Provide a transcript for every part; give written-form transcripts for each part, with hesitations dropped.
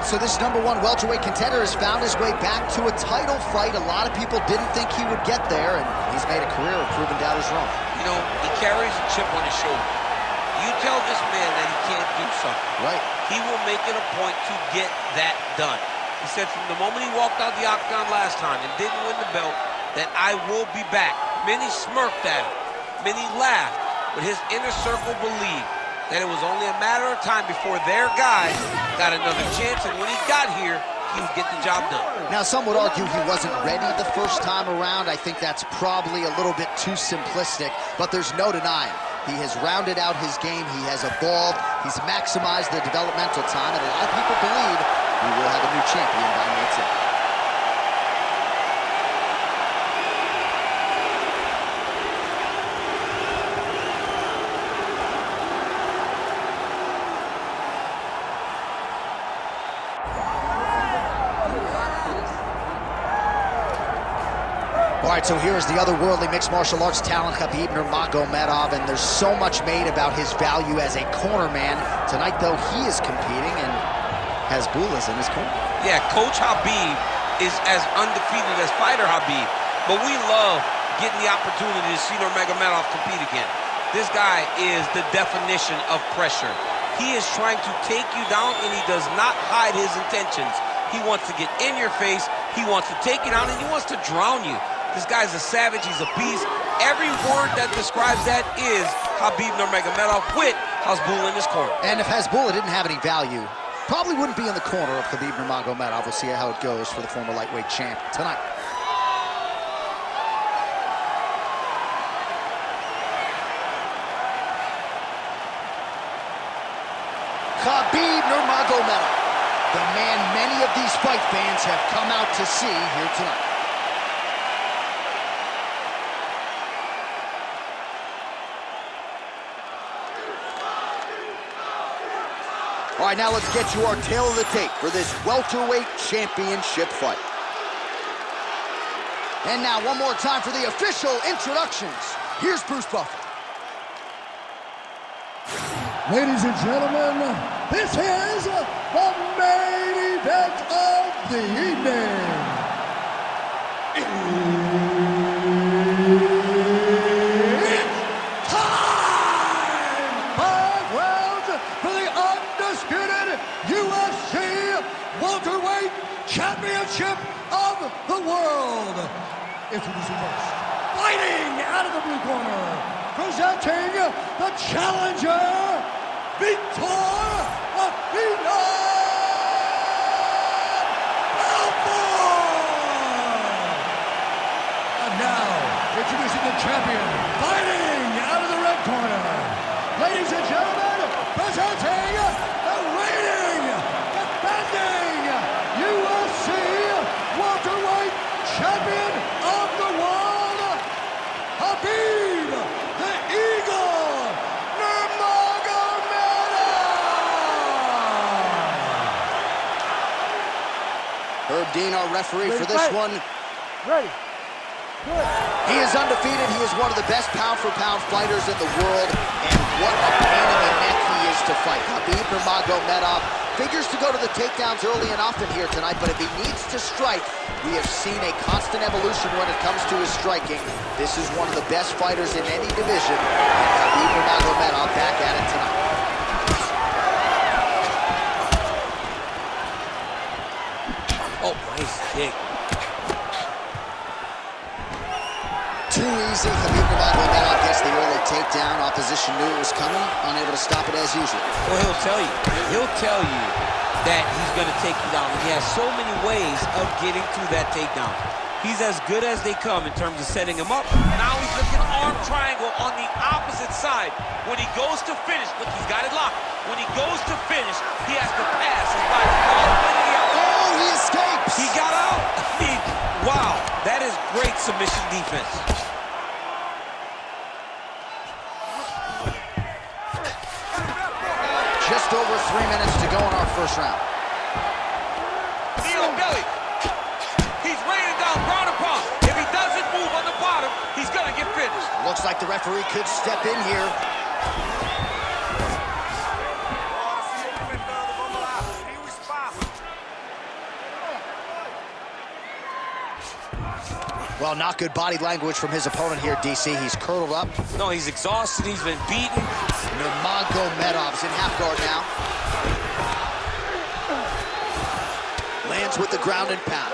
right, so this #1 welterweight contender has found his way back to a title fight. A lot of people didn't think he would get there, and he's made a career of proving doubters wrong. You know, he carries a chip on his shoulder. You tell this man that he can't do something. Right. He will make it a point to get that done. He said from the moment he walked out the octagon last time and didn't win the belt, that I will be back. Many smirked at him. Many laughed. But his inner circle believed that it was only a matter of time before their guy got another chance, and when he got here, he would get the job done. Now, some would argue he wasn't ready the first time around. I think that's probably a little bit too simplistic, but there's no denying. He has rounded out his game, he has evolved, he's maximized the developmental time, and a lot of people believe we will have a new champion by May 10th. All right, so here's the otherworldly mixed martial arts talent, Khabib Nurmagomedov, and there's so much made about his value as a corner man. Tonight, though, he is competing and has Bulas in his corner. Yeah, Coach Khabib is as undefeated as fighter Khabib, but we love getting the opportunity to see Nurmagomedov compete again. This guy is the definition of pressure. He is trying to take you down, and he does not hide his intentions. He wants to get in your face, he wants to take you down, and he wants to drown you. This guy's a savage, he's a beast. Every word that describes that is Khabib Nurmagomedov with Hasbulla in his corner. And if Hasbulla didn't have any value, probably wouldn't be in the corner of Khabib Nurmagomedov. We'll see how it goes for the former lightweight champ tonight. Khabib Nurmagomedov, the man many of these fight fans have come out to see here tonight. All right, now let's get to our tail of the tape for this welterweight championship fight. And now, one more time for the official introductions. Here's Bruce Buffer. Ladies and gentlemen, this is the main event of the evening. It's time! 5 rounds for the undisputed UFC welterweight championship of the world. Introducing first, fighting out of the blue corner, presenting the challenger, Vitor Belfort! And now, introducing the champion, fighting out of the red corner. Ladies and gentlemen, presenting the reigning, defending UFC welterweight champion of the world, Khabib the Eagle Nurmagomedov! Herb Dean, our referee for this one. Ready. Good. He is undefeated. He is one of the best pound-for-pound fighters in the world, and what a pain in the neck he is to fight. Khabib Nurmagomedov figures to go to the takedowns early and often here tonight, but if he needs to strike, we have seen a constant evolution when it comes to his striking. This is one of the best fighters in any division, and Khabib Nurmagomedov back at it tonight. Oh, nice kick. Too easy. Khabib Nurmagomedov gets the early takedown. Opposition knew it was coming, unable to stop it as usual. Well, he'll tell you that he's going to take you down. He has so many ways of getting to that takedown. He's as good as they come in terms of setting him up. Now he's looking arm triangle on the opposite side. When he goes to finish, look, he's got it locked. When he goes to finish, he has to pass his body all the way to the outside. Oh, he escapes! He got out. Wow, that is great submission defense. Just over 3 minutes to go in our first round. Knee on belly. He's raining down ground and pound. If he doesn't move on the bottom, he's going to get finished. Looks like the referee could step in here. Well, not good body language from his opponent here, DC. He's curled up. No, he's exhausted. He's been beaten. Nurmagomedov's in half guard now. Lands with the ground and pound.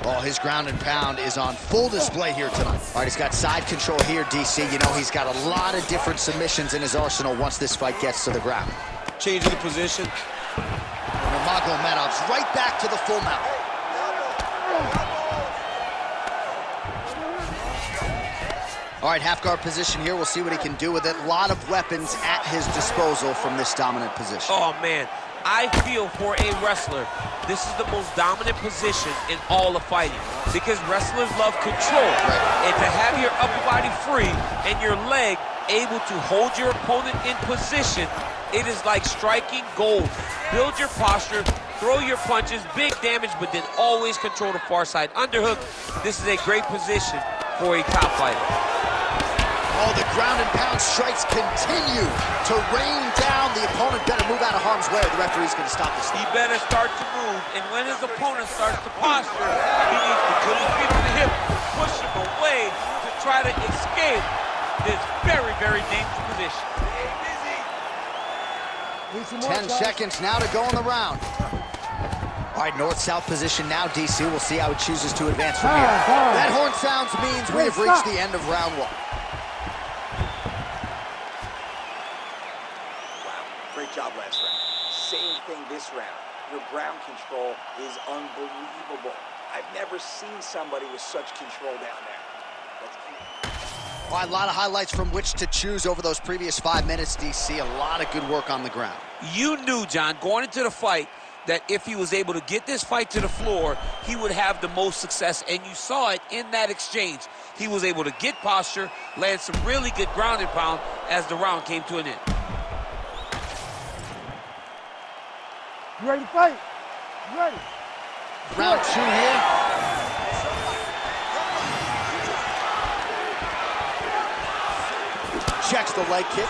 Oh, his ground and pound is on full display here tonight. All right, he's got side control here, DC. You know, he's got a lot of different submissions in his arsenal once this fight gets to the ground. Changing the position. Nurmagomedov's right back to the full mount. All right, half guard position here. We'll see what he can do with it. A lot of weapons at his disposal from this dominant position. Oh, man. I feel for a wrestler, this is the most dominant position in all of fighting because wrestlers love control. Right. And to have your upper body free and your leg able to hold your opponent in position, it is like striking gold. Build your posture, throw your punches, big damage, but then always control the far side underhook. This is a great position for a top fighter. Oh, the ground and pound strikes continue to rain down. The opponent better move out of harm's way or the referee's going to stop this. He better start to move, and when his opponent starts to posture, he needs to put his feet on the hip, push him away to try to escape this very, very dangerous position. 10 seconds now to go in the round. All right, north-south position now, DC. We'll see how he chooses to advance from here. That horn sounds means we have reached the end of round one. Great job last round. Same thing this round. Your ground control is unbelievable. I've never seen somebody with such control down there. Let's keep... All right, a lot of highlights from which to choose over those previous 5 minutes, DC. A lot of good work on the ground. You knew, John, going into the fight, that if he was able to get this fight to the floor, he would have the most success, and you saw it in that exchange. He was able to get posture, land some really good ground and pound as the round came to an end. You ready to fight? You ready? Round two here. Checks the leg kick.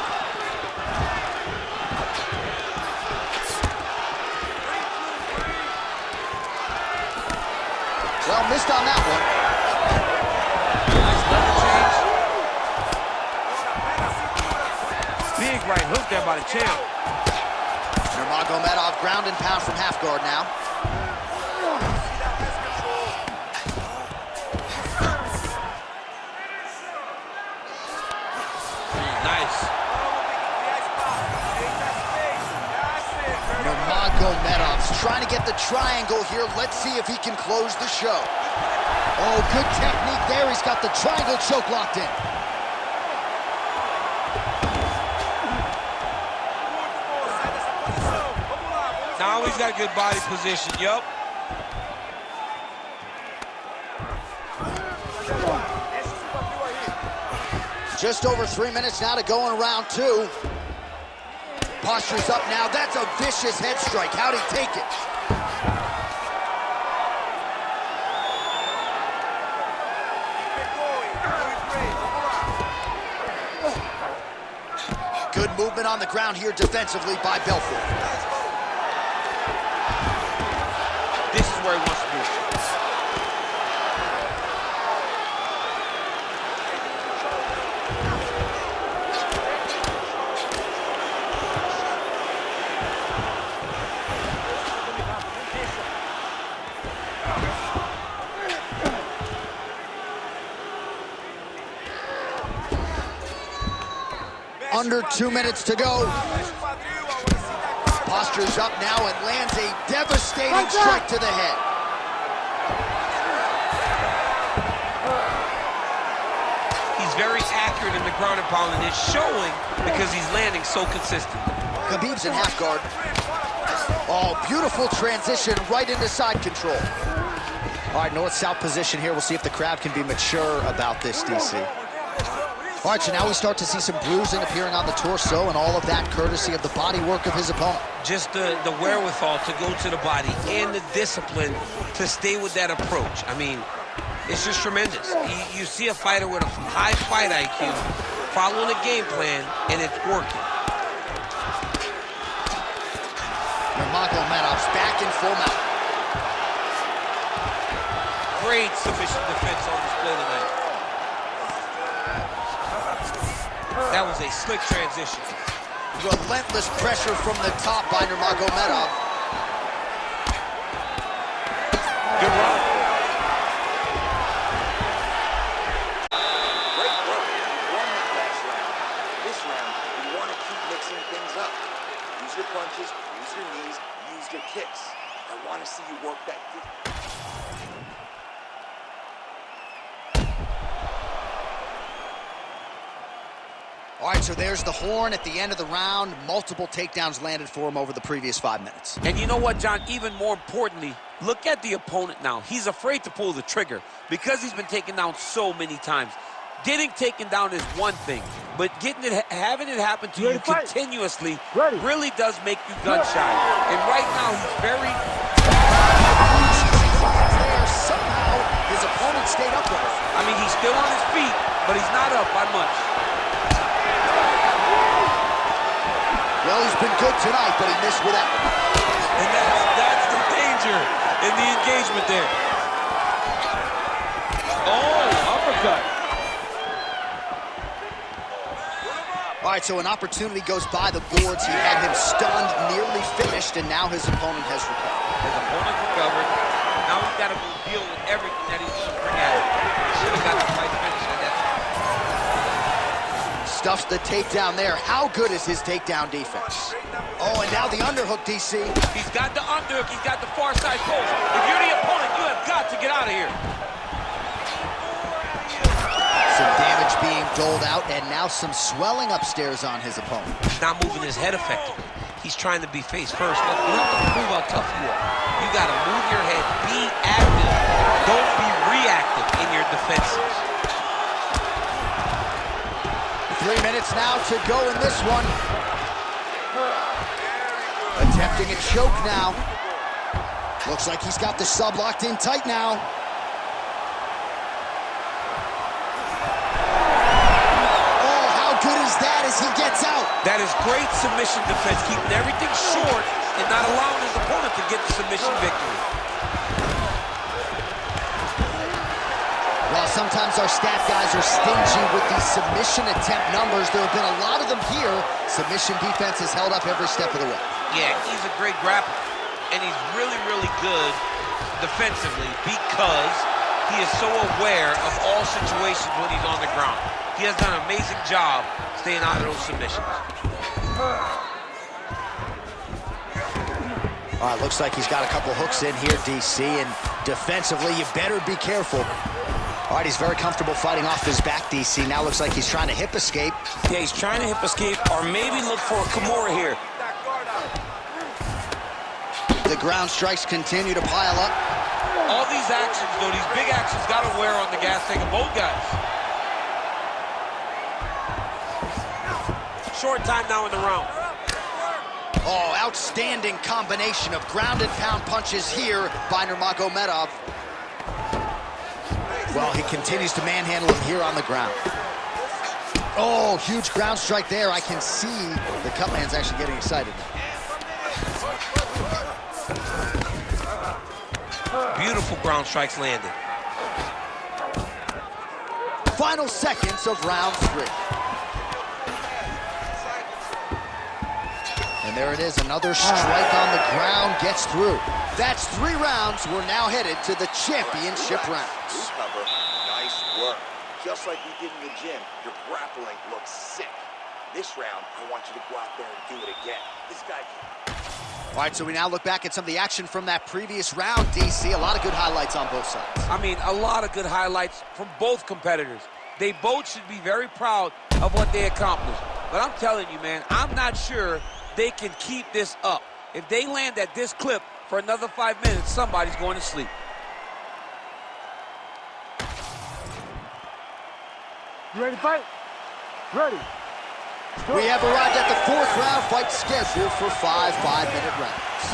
Well, missed on that one. Nice level change. Big right hook there by the champ. Nurmagomedov ground and pound from half guard now. Nice. Nurmagomedov's trying to get the triangle here. Let's see if he can close the show. Oh, good technique there. He's got the triangle choke locked in. Now he's got a good body position, yup. Just over 3 minutes now to go in round two. Posture's up now. That's a vicious head strike. How'd he take it? Good movement on the ground here defensively by Belfort. This is where he wants to be. Under 2 minutes to go. Posture's up now and lands a devastating strike to the head. He's very accurate in the ground and pound, and it's showing because he's landing so consistent. Khabib's in half guard. Oh, beautiful transition right into side control. All right, north-south position here. We'll see if the crowd can be mature about this, DC. All right, so now we start to see some bruising appearing on the torso, and all of that courtesy of the body work of his opponent. Just the wherewithal to go to the body and the discipline to stay with that approach. I mean, it's just tremendous. You see a fighter with a high fight IQ following a game plan, and it's working. Nurmagomedov's back in full mount. Great submission defense on display tonight. That was a slick transition. Relentless pressure from the top by Nurmagomedov. Good run. Great work. You won that last round. This round, you want to keep mixing things up. Use your punches, use your knees, use your kicks. I want to see you work that kick. All right, so there's the horn at the end of the round. Multiple takedowns landed for him over the previous 5 minutes. And you know what, John? Even more importantly, look at the opponent now. He's afraid to pull the trigger because he's been taken down so many times. Getting taken down is one thing, but having it happen to you continuously really does make you gun shy. And right now, he's very... Somehow, his opponent stayed upright. I mean, he's still on his feet, but he's not up by much. Well, he's been good tonight, but he missed with that one. And that's the danger in the engagement there. Oh, uppercut. All right, so an opportunity goes by the boards. He had him stunned, nearly finished, and now his opponent has recovered. His opponent recovered. Now he's got to go deal with everything that he's going to bring at him. He should have got the fight finish at that time. Stuffs the takedown there. How good is his takedown defense? Oh, and now the underhook, DC. He's got the underhook. He's got the far side post. If you're the opponent, you have got to get out of here. Some damage being doled out, and now some swelling upstairs on his opponent. He's not moving his head effectively. He's trying to be face first. Look, you have to prove how tough you are. You got to move your head. Be active. Don't be reactive in your defenses. 3 minutes now to go in this one. Attempting a choke now. Looks like he's got the sub locked in tight now. Oh, how good is that as he gets out? That is great submission defense, keeping everything short and not allowing his opponent to get the submission victory. While sometimes our stat guys are stingy with these submission attempt numbers, there have been a lot of them here. Submission defense has held up every step of the way. Yeah, he's a great grappler, and he's really, really good defensively because he is so aware of all situations when he's on the ground. He has done an amazing job staying out of those submissions. All right, looks like he's got a couple hooks in here, DC, and defensively, you better be careful. All right, he's very comfortable fighting off his back, DC. Now looks like he's trying to hip escape. Yeah, he's trying to hip escape or maybe look for a Kimura here. The ground strikes continue to pile up. All these actions, though, these big actions got to wear on the gas tank of both guys. Short time now in the round. Oh, outstanding combination of ground and pound punches here by Nurmagomedov. Well, he continues to manhandle him here on the ground. Oh, huge ground strike there. I can see the Cutman's actually getting excited now. Beautiful ground strikes landed. Final seconds of round 3. And there it is, another strike on the ground gets through. That's 3 rounds. We're now headed to the championship rounds. Cover. Nice work. Just like we did in the gym, your grappling looks sick. This round, I want you to go out there and do it again. This guy can... All right, so we now look back at some of the action from that previous round, DC. A lot of good highlights on both sides. I mean, a lot of good highlights from both competitors. They both should be very proud of what they accomplished. But I'm telling you, man, I'm not sure they can keep this up. If they land at this clip for another 5 minutes, somebody's going to sleep. You ready to fight? Ready. We have arrived at the 4th round, fight scheduled for 5 5-minute rounds.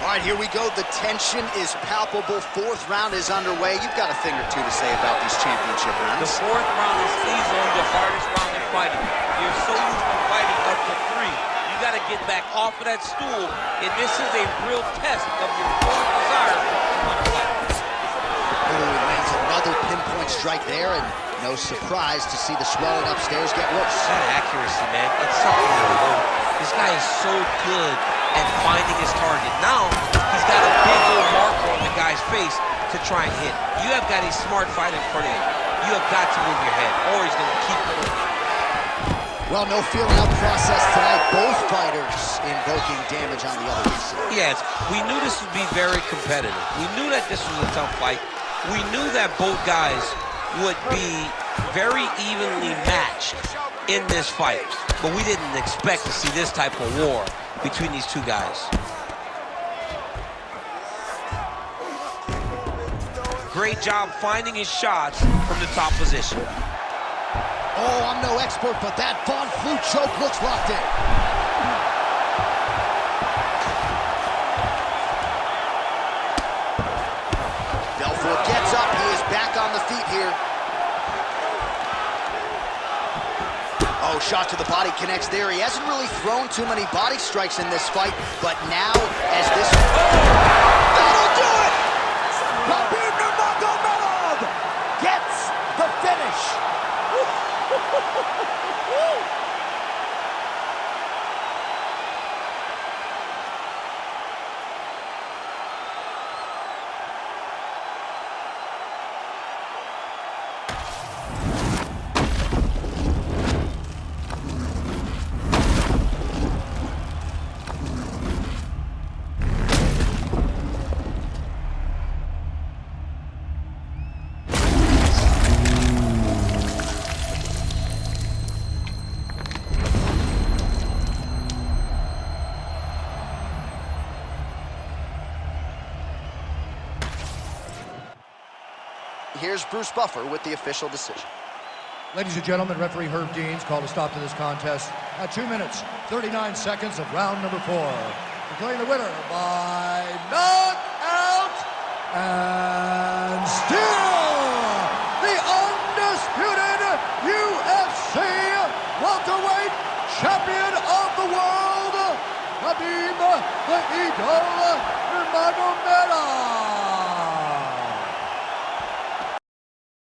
All right, here we go. The tension is palpable. 4th round is underway. You've got a thing or two to say about these championship The rounds. 4th round is easily the hardest round in fighting. You're so used to fighting up to 3. You got to get back off of that stool, and this is a real test of your core desire to want to fight. Another pinpoint strike there, and no surprise to see the swelling upstairs get worse. That accuracy, man, it's something to behold. This guy is so good at finding his target. Now, he's got a big old marker on the guy's face to try and hit. You have got a smart fight in front of you. You have got to move your head, or he's going to keep moving. Well, no feeling out process tonight. Both fighters invoking damage on the other side. Yes, we knew this would be very competitive. We knew that this was a tough fight. We knew that both guys would be very evenly matched in this fight. But we didn't expect to see this type of war between these two guys. Great job finding his shots from the top position. Oh, I'm no expert, but that Von Flue choke looks locked in. Belfort gets up. He is back on the feet here. Oh, shot to the body connects there. He hasn't really thrown too many body strikes in this fight, but now as this... That'll do it! Khabib Nurmagomedov gets the finish. Here's Bruce Buffer with the official decision. Ladies and gentlemen, referee Herb Deans called a stop to this contest at 2 minutes, 39 seconds of round number 4. Declaring the winner by knockout and still the undisputed UFC welterweight champion of the world, Khabib the Eagle Nurmagomedov.